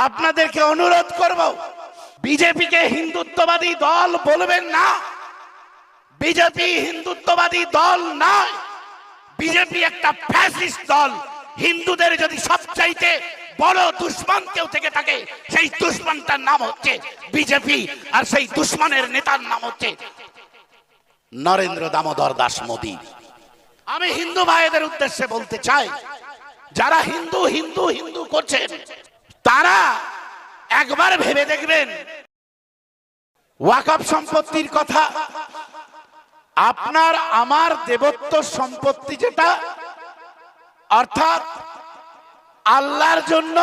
আপনাদেরকে অনুরোধ করব, বিজেপিকে হিন্দুত্ববাদী দল বলবেন না। বিজেপি হিন্দুত্ববাদী দল নয়, বিজেপি একটা ফ্যাসিস্ট দল। হিন্দুদের যদি সবচাইতে বড় দুশ্মন কেউ থেকে থাকে, সেই দুশ্মনটার নাম হচ্ছে বিজেপি, আর সেই দুশ্মনের নেতার নাম হচ্ছে নরেন্দ্র দামোদর দাস মোদী। আমি হিন্দু ভাইদের উদ্দেশ্যে বলতে চাই, যারা হিন্দু হিন্দু হিন্দু করছেন তারা একবার ভেবে দেখবেন ওয়াকফ সম্পত্তির কথা। আপনার আমার দেবত্ব সম্পত্তি যেটা, অর্থাৎ আল্লাহর জন্য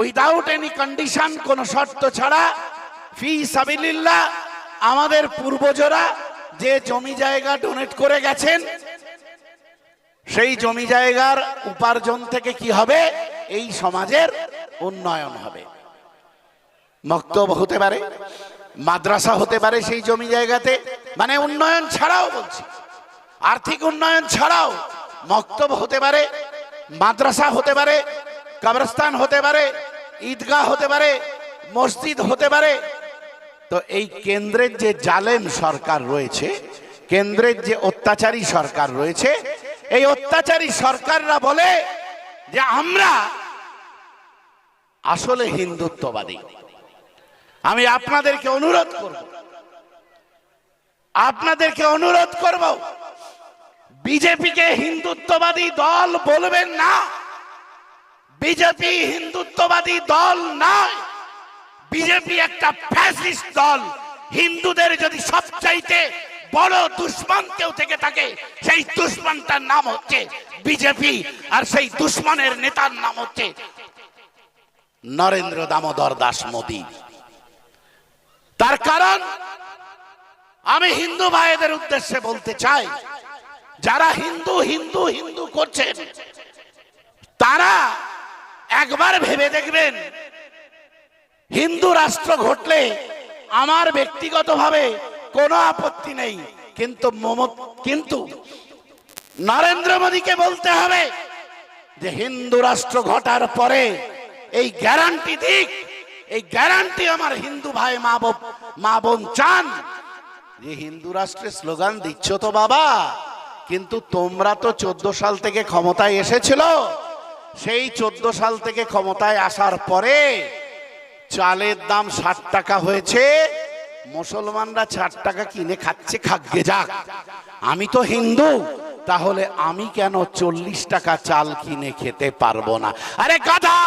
উইদাউট এনি কন্ডিশন, কোন শর্ত ছাড়া, ফি সাবিলিল্লাহ আমাদের পূর্বজরা যে জমি জায়গা ডোনেট করে গেছেন, সেই জমি জায়গার উপার্জন থেকে কি হবে? এই সমাজের উন্নয়ন হবে। মক্তব হতে পারে, মাদ্রাসা হতে পারে সেই জমি জায়গাতে, মানে উন্নয়ন ছাড়াও বলছি, আর্থিক উন্নয়ন ছাড়াও মক্তব হতে পারে, মাদ্রাসা হতে পারে, কবরস্থান হতে পারে, ঈদগাহ হতে পারে, মসজিদ হতে পারে। তো এই কেন্দ্রের যে জালেম সরকার রয়েছে, কেন্দ্রের যে অত্যাচারী সরকার রয়েছে, এই অত্যাচারী সরকাররা বলে যে আমরা আসলে হিন্দুত্ববাদী। আমি আপনাদেরকে অনুরোধ করব, বিজেপিকে হিন্দুত্ববাদী দল বলবেন না। বিজেপি হিন্দুত্ববাদী দল নয়, বিজেপি একটা ফ্যাসিস্ট দল। হিন্দুদের যদি সবচাইতে বড় দুশ্মন কেউ থেকে থাকে, সেই দুশ্মনটার নাম হচ্ছে বিজেপি, আর সেই দুশ্মনের নেতার নাম হচ্ছে নরেন্দ্র দামোদর দাস মোদী। তার কারণ আমি হিন্দু ভাইদের উদ্দেশ্যে বলতে চাই, যারা হিন্দু হিন্দু হিন্দু করছেন তারা একবার ভেবে দেখবেন, হিন্দু রাষ্ট্র ঘটলে আমার ব্যক্তিগতভাবে কোনো আপত্তি নেই, কিন্তু নরেন্দ্র মোদীকে বলতে হবে যে হিন্দু রাষ্ট্র ঘটার পরে এই গ্যারান্টি দিক, এই গ্যারান্টি আমার হিন্দু ভাই মা বোন চান। যে হিন্দু রাষ্ট্রের স্লোগান দিচ্ছ তো বাবা, কিন্তু তোমরা তো 14 সাল থেকে ক্ষমতায় এসেছিল, সেই 14 সাল থেকে ক্ষমতায় আসার পরে চালের দাম 60 টাকা হয়েছে, মুসলমানরা 4 টাকা কিনে খাচ্ছে, খাগ্গে যাক। আমি তো হিন্দু, তাহলে আমি কেন 40 টাকা চাল কিনে খেতে পারবো না? আরে গাধা,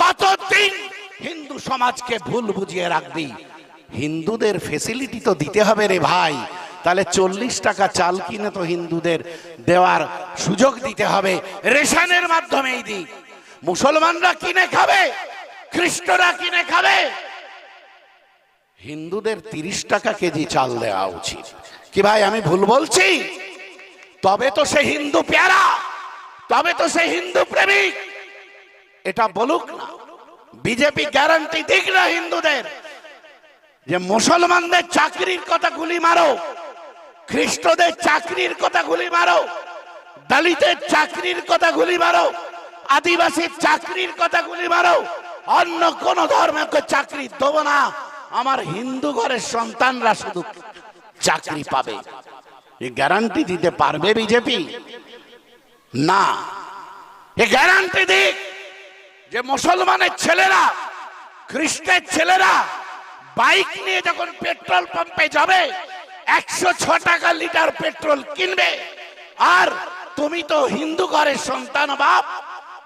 কতদিন হিন্দু সমাজকে ভুল বুঝিয়ে রাখবি? হিন্দুদের ফেসিলিটি তো দিতে হবে রে ভাই। তাহলে 40 টাকা চাল কিনে তো হিন্দুদের দেওয়ার সুযোগ দিতে হবে, রেশনের মাধ্যমেই দিই। মুসলমানরা কিনে খাবে, খ্রিস্টরা কিনে খাবে, হিন্দুদের 30 টাকা কেজি চাল দেওয়া উচিত। কি ভাই আমি ভুল বলছি? তবে তো সে হিন্দু প্যারা, তবে তো সে হিন্দু প্রেমিক। এটা বলুক না, বিজেপি গ্যারান্টি দিক না হিন্দুদের, যে মুসলমানদের চাকরির কথা গুলি মারো, খ্রিস্টদের চাকরির কথা গুলি মারো, দলিতের চাকরির কথা গুলি মারো, আদিবাসীর চাকরির কথা গুলি মারো, অন্য কোন ধর্মকে চাকরি দেবো না, আমার হিন্দু ঘরের সন্তানরা শুধু চাকরি পাবে। এই গ্যারান্টি দিতে পারবে বিজেপি? না। এই গ্যারান্টি দিক যে মুসলমানের ছেলেরা, খ্রিস্টের ছেলেরা বাইক নিয়ে যখন পেট্রোল পাম্পে যাবে 106 টাকা লিটার পেট্রোল কিনবে, আর তুমি তো হিন্দু ঘরের সন্তান বাপ,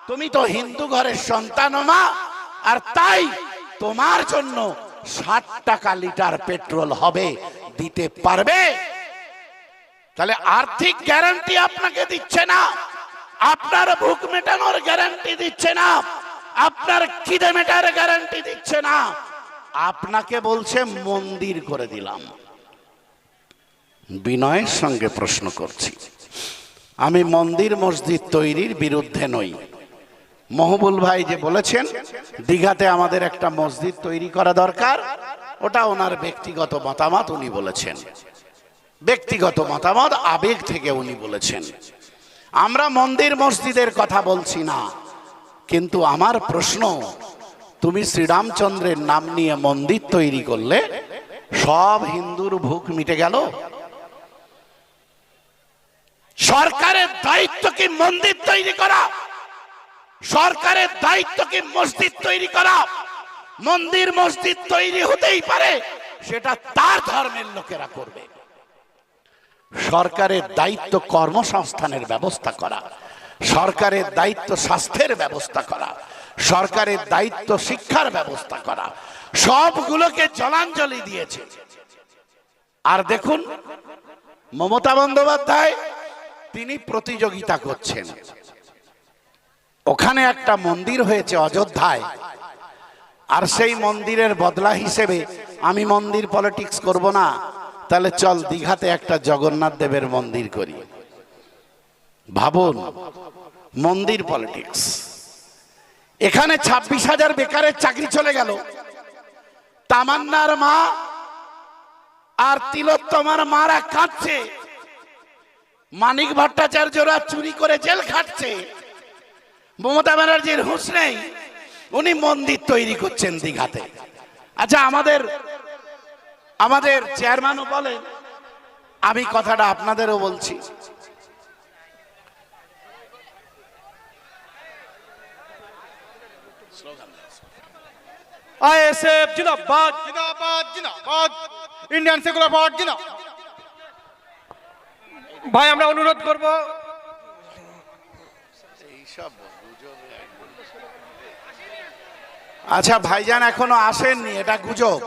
তুমি তো হিন্দু ঘরের সন্তান মা, আর তাই তোমার জন্য 60 টাকা লিটার পেট্রোল হবে, দিতে পারবে? তাহলে আর্থিক গ্যারান্টি আপনাকে দিচ্ছে না, আপনার ভুক মেটানোর গ্যারান্টি দিচ্ছে না, আপনার খিদে মেটার গ্যারান্টি দিচ্ছে না, আপনাকে বলছে মন্দির করে দিলাম। বিনয়ের সঙ্গে প্রশ্ন করছি, আমি মন্দির মসজিদ তৈরির বিরুদ্ধে নই। মহবুল ভাই যে বলেছেন দীঘাতে আমাদের একটা মসজিদ তৈরি করা দরকার, ওটা ওনার ব্যক্তিগত মতামত, উনি বলেছেন ব্যক্তিগত মতামত, আবেগ থেকে উনি বলেছেন। আমরা মন্দির মসজিদের কথা বলছি না, কিন্তু আমার প্রশ্ন, তুমি শ্রীরামচন্দ্রের নাম নিয়ে মন্দির তৈরি করলে, সব হিন্দুর ভুখ মিটে গেল? সরকারের দায়িত্ব কি মন্দির তৈরি করা? সরকারের দায়িত্ব কি মসজিদ তৈরি করা? মন্দির মসজিদ তৈরি হতেই পারে, সেটা তার ধর্মের লোকেরা করবে। সরকারের দায়িত্ব কর্মসংস্থানের ব্যবস্থা করা, সরকারের দায়িত্ব স্বাস্থ্যের ব্যবস্থা করা, সরকারের দায়িত্ব শিক্ষার ব্যবস্থা করা, সবগুলোকে জলাঞ্জলি দিয়েছে। আর দেখুন মমতা বন্দ্যোপাধ্যায় তিনি প্রতিযোগিতা করছেন। ওখানে একটা মন্দির হয়েছে অযোধ্যায়, আর সেই মন্দিরের বদলা হিসেবে আমি মন্দির পলিটিক্স করব না, তাহলে চল দীঘাতে একটা জগন্নাথ দেবের মন্দির করি। ভাবুন, মন্দির পলিটিক্স। এখানে 26,000 বেকারের চাকরি চলে গেল। তামান্নার মা আর তিলোত্তমার মারা কাঁদছে, মানিক ভট্টাচার্যরা চুরি করে জেল খাটছে, মমতা ব্যানার্জির হুঁশ নেই, উনি মন্দির তৈরি করছেন দীঘাতে। আচ্ছা, আমাদের চেয়ারম্যানও বলেন, আমি কথাটা আপনাদেরও বলছি, আইএসএফ জিন্দাবাদ, জিন্দাবাদ, জিন্দাবাদ, ইন্ডিয়ান সেকুলার পার্টি জিন্দাবাদ। ভাই আমরা অনুরোধ করব, আচ্ছা ভাইজান এখনো আসেননি, এটা গুজব।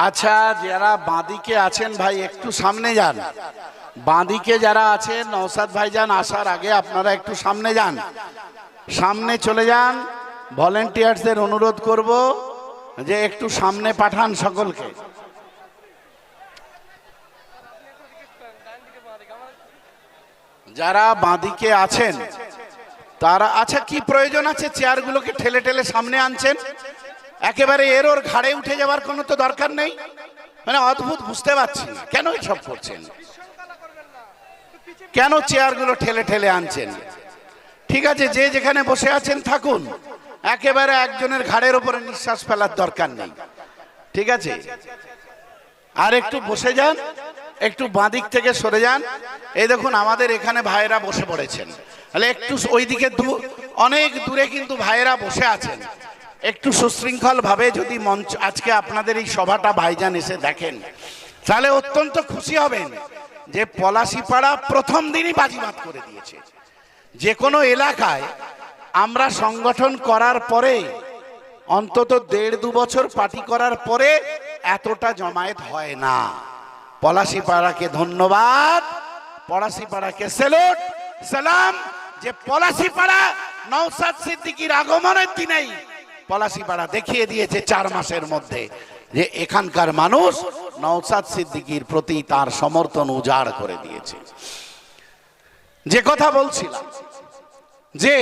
আচ্ছা, যারা বাঁদিকে আছেন ভাই একটু সামনে যান। বাঁদিকে যারা আছেন, নওশাদ ভাইজান আসার আগে আপনারা একটু সামনে যান, সামনে চলে যান। ভলেন্টিয়ার্সদের অনুরোধ করব যে একটু সামনে পাঠান সকলকে। যারা বাঁদিকে আছেন তারা, আচ্ছা কি প্রয়োজন আছে চেয়ারগুলোকে ঠেলে ঠেলে সামনে আনছেন? একেবারে এর ওর ঘাড়ে উঠে যাওয়ার কোনো তো দরকার নেই। মানে অদ্ভুত, বুঝতে পারছি না কেন এসব করছেন, কেন চেয়ারগুলো ঠেলে ঠেলে আনছেন? ঠিক আছে, যে যেখানে বসে আছেন থাকুন, একেবারে একজনের ঘাড়ের উপরে নিঃশ্বাস ফেলার দরকার নেই, ঠিক আছে? আর একটু বসে যান, একটু বাঁদিক থেকে সরে যান। এই দেখুন আমাদের এখানে ভাইয়েরা বসে পড়েছেন, তাহলে একটু ওইদিকে অনেক দূরে কিন্তু ভাইয়েরা বসে আছেন। একটু সুশৃঙ্খল ভাবে যদি মঞ্চ, আজকে আপনাদের এই সভাটা ভাইজান এসে দেখেন, তাহলে অত্যন্ত খুশি হবেন যে পলাশীপাড়া প্রথম দিনই বাজিমাত করে দিয়েছে। যে কোনো এলাকায় আমরা সংগঠন করার পরে, অন্তত 1.5-2 বছর পার্টি করার পরে এতটা জমায়েত হয় না। পলাশীপাড়াকে ধন্যবাদ, পলাশীপাড়াকে স্যালুট, সালাম, যে পলাশীপাড়া নওশাদ সিদ্দিকীর আগমনের দিনেই পলাশীপাড়া দেখিয়ে দিয়েছে 4 মাসের মধ্যে যে এখানকার মানুষ নওশাদ সিদ্দিকীর প্রতি তার সমর্থন উজাড় করে দিয়েছে। যে কথা বলছিলাম যে,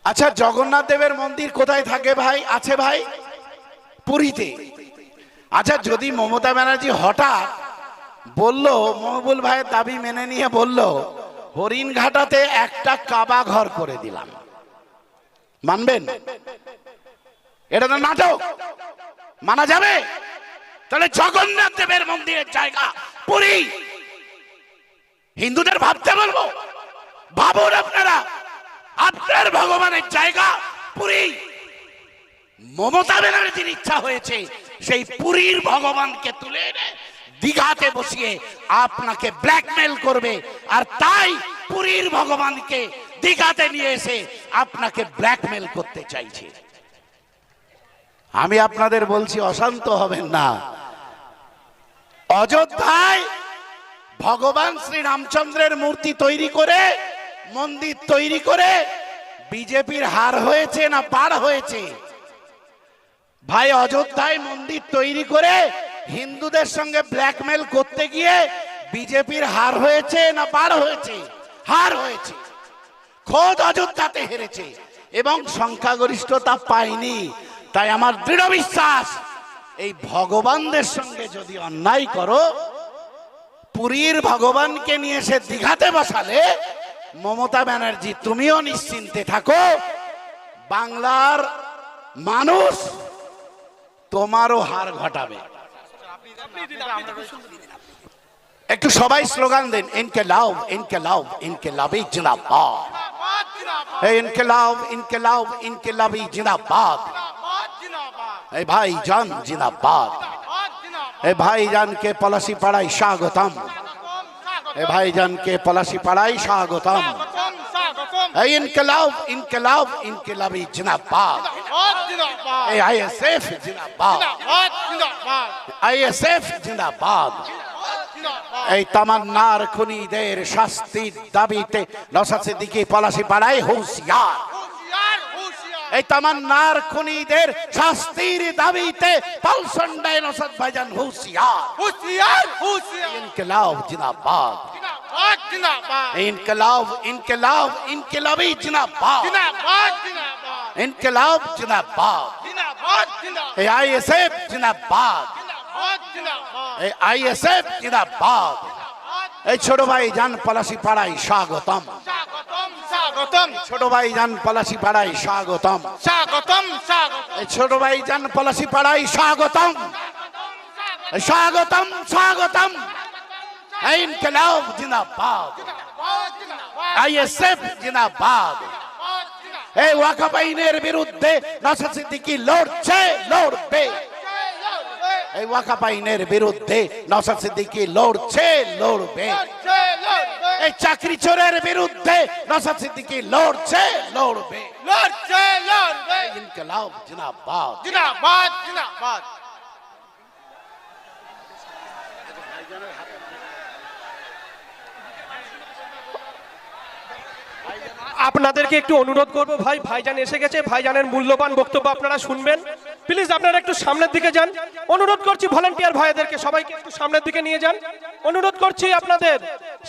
আচ্ছা জগন্নাথ দেবের মন্দির কোথায় থাকে ভাই? আছে ভাই পুরীতে। আচ্ছা, যদি মমতা ব্যানার্জি হঠাৎ বলল, মহবুল ভাইয়ের দাবি মেনে নিয়ে বলল, হরিণঘাটাতে একটা কাবা ঘর করে দিলাম, মানবেন? এটা তো নাটক, মানা যাবে? তাহলে জগন্নাথ দেবের মন্দিরের জায়গা পুরী, হিন্দুদের ভাবতে বলবো? ভাবুন আপনারা, আপনার ভগবানের জায়গা পুরী। মমতা ব্যানার্জির ইচ্ছা হয়েছে সেই পুরীর ভগবানকে তুলে এনে দীঘাতে বসিয়ে আপনাকে ব্ল্যাকমেল করবে, আর তাই পুরীর ভগবানকে দীঘাতে নিয়ে এসে আপনাকে ব্ল্যাকমেল করতে চাইছে। আমি আপনাদের বলছি, অশান্ত হবেন না। অযোধ্যায় ভগবান শ্রী রামচন্দ্রের মূর্তি তৈরি করে, মন্দির তৈরি করে বিজেপির হার হয়েছে না পার হয়েছে? ভাই, অযোধ্যায় মন্দির তৈরি করে হিন্দুদের সঙ্গে ব্ল্যাকমেল করতে গিয়ে বিজেপির হার হয়েছে না পার হয়েছে? হার হয়েছে। খোদ অযোধ্যাতে হেরেছে এবং সংখ্যাগরিষ্ঠতা পায়নি। তাই আমার দৃঢ় বিশ্বাস, এই ভগবানদের সঙ্গে যদি অন্যায় করো, পুরীর ভগবানকে নিয়ে এসে দীঘাতে বসালে মমতা ব্যানার্জি তুমিও নিশ্চিন্তে থাকো, বাংলার মানুষ তোমারও হার ঘটাবে। একটু সবাই স্লোগান দেন, ইনকিলাব ইনকিলাব ইনকিলাবি জিন্দাবাদ, ইনকিলাব ইনকিলাব ইনকিলাবি জিন্দাবাদ, এই ভাইজান জিন্দাবাদ, এই ভাইজানকে পলাশি পাড়ায় স্বাগতম, এই ভাইজানকে পলাশি পাড়ায় স্বাগতম, এই ইনকিলাব ইনকিলাব ইনকিলাবি জিন্দাবাদ, এই আইএসএফ জিন্দাবাদ, আইএসএফ জিন্দাবাদ। এই তামান্নার খুনিদের শাস্তির দাবিতে নওশাদ সিদ্দিকী পলাশি পাড়ায় হুঁশিয়ার, এই তামান্নার খুনিদের শাস্তির দাবিতে পালসন্ডায় নওশাদ ভাইজান হুঁশিয়ার, হুঁশিয়ার হুঁশিয়ার, ইনকিলাব জিন্দাবাদ, জিন্দাবাদ জিন্দাবাদ, ইনকিলাব ইনকিলাব ইনকিলাবি জিন্দাবাদ, জিন্দাবাদ জিন্দাবাদ, ইনকিলাব জিন্দাবাদ, জিন্দাবাদ জিন্দাবাদ, এই আইএসএফ জিন্দাবাদ, জিন্দাবাদ জিন্দাবাদ, এই আইএসএফ জিন্দাবাদ, এই ছোট ভাই জান পলাশি পাড়ায় স্বাগতম, স্বাগতম স্বাগতম, ছোট ভাই জান পলাশি পাড়ায় স্বাগতম, স্বাগতম স্বাগতম, এই ছোট ভাই জান পলাশি পাড়ায় স্বাগতম, স্বাগতম স্বাগতম, এই ইনকিলাব জিন্দাবাদ, আইএসএফ জিন্দাবাদ, এই ওয়াকফ আইনের বিরুদ্ধে নওশাদ সিদ্দিকী লড়ছে লড়বে, এই ওয়াকফ আইনের বিরুদ্ধে নওশাদ সিদ্দিকী লড়ছে লড়বে, এই চাকরি চোরের বিরুদ্ধে নওশাদ সিদ্দিকী লড়ছে লড়বে, লড়ছে লড়বে, ইনকিলাব জিন্দাবাদ। জিন্দাবাদ জিন্দাবাদ। আপনাদেরকে একটু অনুরোধ করব ভাই, ভাইজান এসে গেছে, ভাইজানের মূল্যবান বক্তব্য আপনারা শুনবেন। প্লিজ আপনারা একটু সামনের দিকে যান, অনুরোধ করছি ভলান্টিয়ার ভাইদেরকে সবাইকে একটু সামনের দিকে নিয়ে যান, অনুরোধ করছি আপনাদের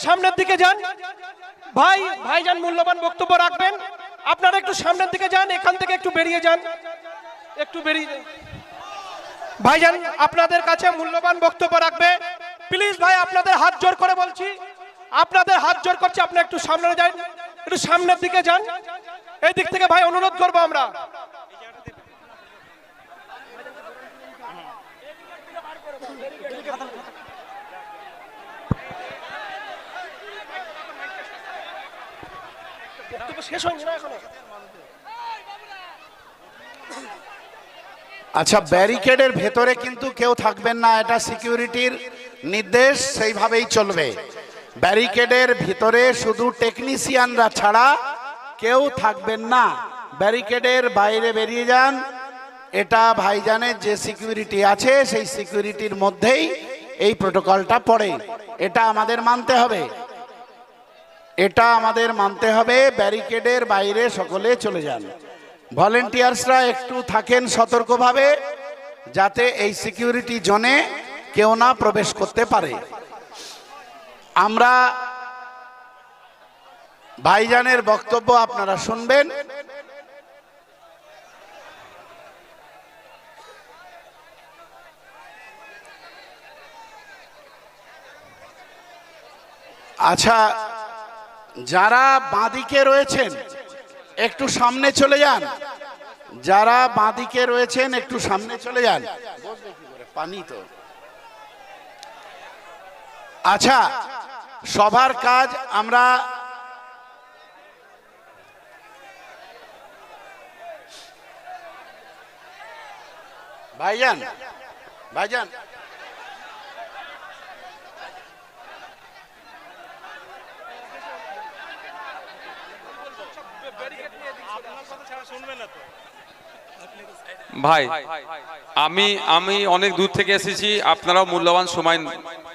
সামনের দিকে যান। ভাই ভাইজান মূল্যবান বক্তব্য রাখবেন, আপনারা একটু সামনের দিকে যান, এখান থেকে একটু বেরিয়ে যান, একটু বেরিয়ে যান। ভাইজান আপনাদের কাছে মূল্যবান বক্তব্য রাখবে, প্লিজ ভাই আপনাদের হাত জোর করে বলছি, আপনাদের হাত জোর করছি, আপনি একটু সামনে যান, একটু সামনের দিকে যান, এই দিক থেকে ভাই অনুরোধ করবো আমরা। শেষ হয়নি না এখনো। আচ্ছা, ব্যারিকেডের ভেতরে কিন্তু কেউ থাকবেন না, এটা সিকিউরিটির নির্দেশ, সেইভাবেই চলবে। ব্যারিকেডের ভিতরে শুধু টেকনিশিয়ানরা ছাড়া কেউ থাকবেন না, ব্যারিকেডের বাইরে বেরিয়ে যান। এটা ভাইজানের যে সিকিউরিটি আছে সেই সিকিউরিটির মধ্যেই এই প্রোটোকলটা পড়ে, এটা আমাদের মানতে হবে, এটা আমাদের মানতে হবে। ব্যারিকেডের বাইরে সকলে চলে যান, ভলেন্টিয়ার্সরা একটু থাকেন সতর্কভাবে, যাতে এই সিকিউরিটি জোনে কেউ না প্রবেশ করতে পারে। আমরা ভাইজানের বক্তব্য আপনারা শুনবেন। আচ্ছা, যারা বাঁদিকে রয়েছেন একটু সামনে চলে যান, যারা বাঁদিকে রয়েছেন একটু সামনে চলে যান। পানি তো আচ্ছা, সবার কাজ আমরা ভাইজান ভাইজান ভাই আমি আমি অনেক দূর থেকে এসেছি, আপনারাও মূল্যবান সময়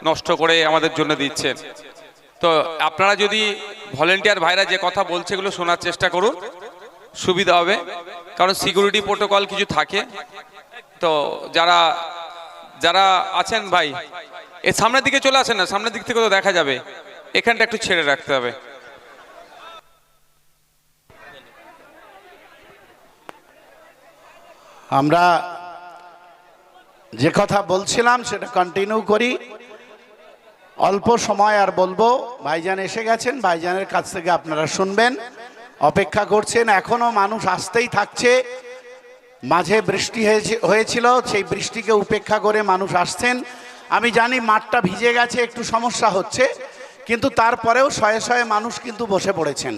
নষ্ট করে আমাদের জন্য দিচ্ছেন, তো আপনারা যদি ভলেন্টিয়ার ভাইরা যে কথা বলছে এগুলো শোনার চেষ্টা করুন, সুবিধা হবে। কারণ সিকিউরিটি প্রোটোকল কিছু থাকে, তো যারা যারা আছেন ভাই এর সামনের দিকে চলে আসেন না, সামনের দিক থেকে তো দেখা যাবে, এখানটা একটু ছেড়ে রাখতে হবে। আমরা যে কথা বলছিলাম সেটা কন্টিনিউ করি। অল্প সময় আর বলবো, ভাইজান এসে গেছেন, ভাইজানের কাছ থেকে আপনারা শুনবেন। অপেক্ষা করছেন, এখনো মানুষ আসতেই থাকছে। মাঝে বৃষ্টি হয়েছিল, সেই বৃষ্টিকে উপেক্ষা করে মানুষ আসছেন। আমি জানি মাঠটা ভিজে গেছে, একটু সমস্যা হচ্ছে, কিন্তু তারপরেও শয়ে শয়ে মানুষ কিন্তু বসে পড়েছেন।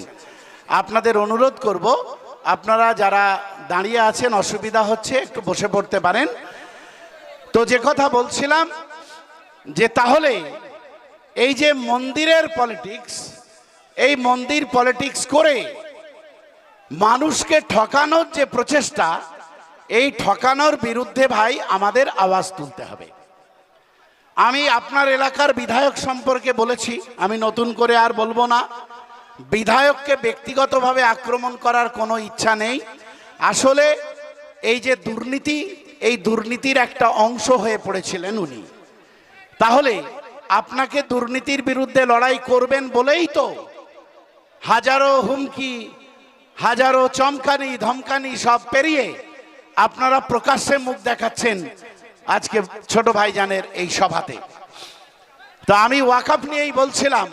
আপনাদের অনুরোধ করব, আপনারা যারা দাঁড়িয়ে আছেন অসুবিধা হচ্ছে, একটু বসে পড়তে পারেন। তো যে কথা বলছিলাম, যে তাহলে এই যে মন্দিরের পলিটিক্স, এই মন্দির পলিটিক্স করে মানুষকে ঠকানোর যে প্রচেষ্টা, এই ঠকানোর বিরুদ্ধে ভাই আমাদের আওয়াজ তুলতে হবে। আমি আপনার এলাকার বিধায়ক সম্পর্কে বলেছি, আমি নতুন করে আর বলবো না। বিধায়ককে ব্যক্তিগতভাবে আক্রমণ করার কোনো ইচ্ছা নেই। আসলে এই যে দুর্নীতি, এই দুর্নীতির একটা অংশ হয়ে পড়েছিলেন উনি। তাহলে আপনাকে দুর্নীতির বিরুদ্ধে লড়াই করবেন বলেই তো হাজারো হুমকি, হাজারো চমকানি ধমকানি সব পেরিয়ে আপনারা প্রকাশ্যে মুখ দেখাচ্ছেন আজকে ছোট ভাইজানের এই সভাতে। তো আমি ওয়াকফ নিয়েই বলছিলাম,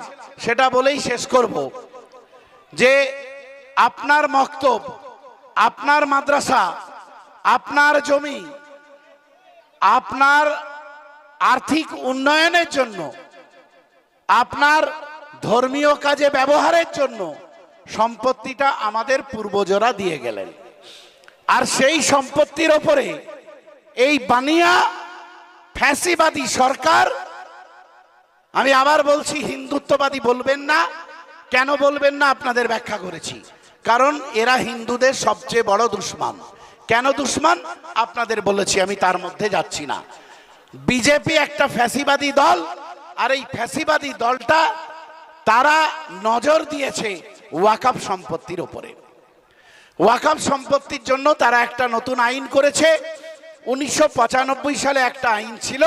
সেটা বলেই শেষ করব, যে আপনার মক্তব, আপনার মাদ্রাসা, আপনার জমি, আপনার আর্থিক উন্নয়নের জন্য, আপনার ধর্মীয় কাজে ব্যবহারের জন্য সম্পত্তিটা আমাদের পূর্বজরা দিয়ে গেলেন। আর সেই সম্পত্তির ওপরে এই বানিয়া ফ্যাসিবাদী সরকার, আমি আবার বলছি হিন্দুত্ববাদী বলবেন না। কেন বলবেন না আপনাদের ব্যাখ্যা করেছি, কারণ এরা হিন্দুদের সবচেয়ে বড় দুশমন। কেন দুশমন আপনাদের বলেছি, আমি তার মধ্যে যাচ্ছি না। বিজেপি একটা ফ্যাসিবাদী দল, আর এই ফ্যাসিবাদী দলটা তারা নজর দিয়েছে ওয়াকফ সম্পত্তির উপরে। ওয়াকফ সম্পত্তির জন্য তারা একটা নতুন আইন করেছে। 1995 সালে একটা আইন ছিল,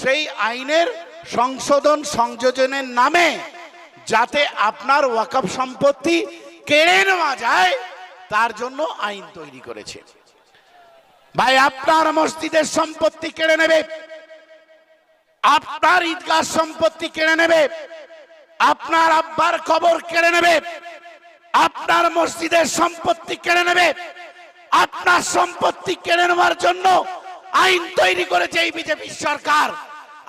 সেই আইনের সংশোধন সংযোজনের নামে যাতে আপনার ওয়াকফ সম্পত্তি কেড়ে নেওয়া যায়, তার জন্য আইন তৈরি করেছে। ভাই, আপনার মসজিদের সম্পত্তি কেড়ে নেবে, আপনার ঈদগাহ সম্পত্তি কেড়ে নেবে, আপনার আব্বার কবর কেড়ে নেবে, আপনার মসজিদের সম্পত্তি কেড়ে নেবে। আপনার সম্পত্তি কেড়ে নেওয়ার জন্য আইন তৈরি করেছে এই বিজেপি সরকার।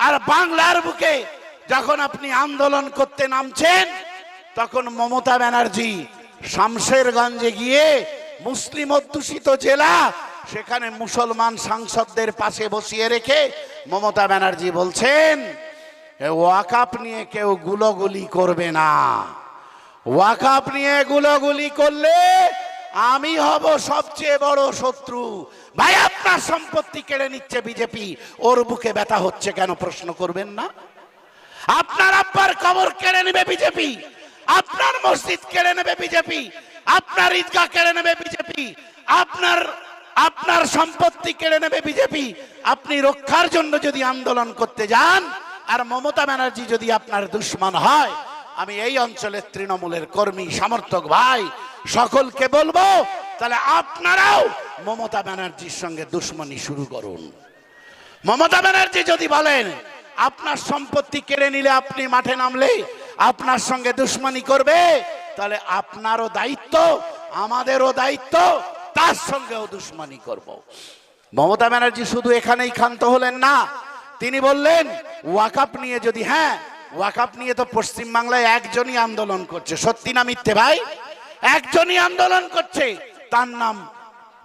আর বাংলার বুকে যখন আপনি আন্দোলন করতে নামছেন, তখন মমতা ব্যানার্জি শামশেরগঞ্জে গিয়ে, মুসলিম অধ্যুষিত জেলা, সেখানে মুসলমান সাংসদদের পাশে বসিয়ে রেখে মমতা ব্যানার্জি বলছেন ওয়াকফ নিয়ে কেউ গুলোগুলি করবে না। ওয়াকফ নিয়ে গুলোগুলি করলে আমি হব সবচেয়ে বড় শত্রু। ভাই, আপনার সম্পত্তি কেড়ে নিচ্ছে বিজেপি, ওর বুকে ব্যথা হচ্ছে কেন প্রশ্ন করবেন না? আপনার আব্বার কবর কেড়ে নেবে বিজেপি, আপনার মসজিদ কেড়ে নেবে বিজেপি, আপনার ঈদগাহ কেড়ে নেবে বিজেপি, আপনার সম্পত্তি কেড়ে নেবে বিজেপি। আপনি রক্ষার জন্য যদি আন্দোলন করতে যান, আর মমতা ব্যানার্জি যদি আপনার দুশমন হয়, আমি এই অঞ্চলের তৃণমূলের কর্মী সমর্থক ভাই সকলকে বলবো, তাহলে আপনারাও মমতা ব্যানার্জির সঙ্গে দুশমনি শুরু করুন। মমতা ব্যানার্জি যদি বলেন আপনার সম্পত্তি কেড়ে নিলে, আপনি মাঠে নামলে আপনার সঙ্গে দুশমনি করবে, তাহলে আপনারও দায়িত্ব, আমাদেরও দায়িত্ব, তার সঙ্গেও দুশমনি করব। মমতা ব্যানার্জি শুধু এখানেই ক্ষান্ত হলেন না, তিনি বললেন ওয়াকফ নিয়ে যদি, হ্যাঁ, ওয়াকফ নিয়ে তো পশ্চিমবাংলায় একজনই আন্দোলন করছে, সত্যি না মিথ্যে ভাই? একজনই আন্দোলন করছে, তার নাম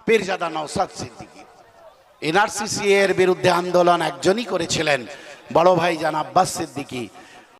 পীরজাদা নওশাদ সিদ্দিকী। এনআরসি এর বিরুদ্ধে আন্দোলন একজনই করেছিলেন, বড় ভাই জান আব্বাস সিদ্দিকী।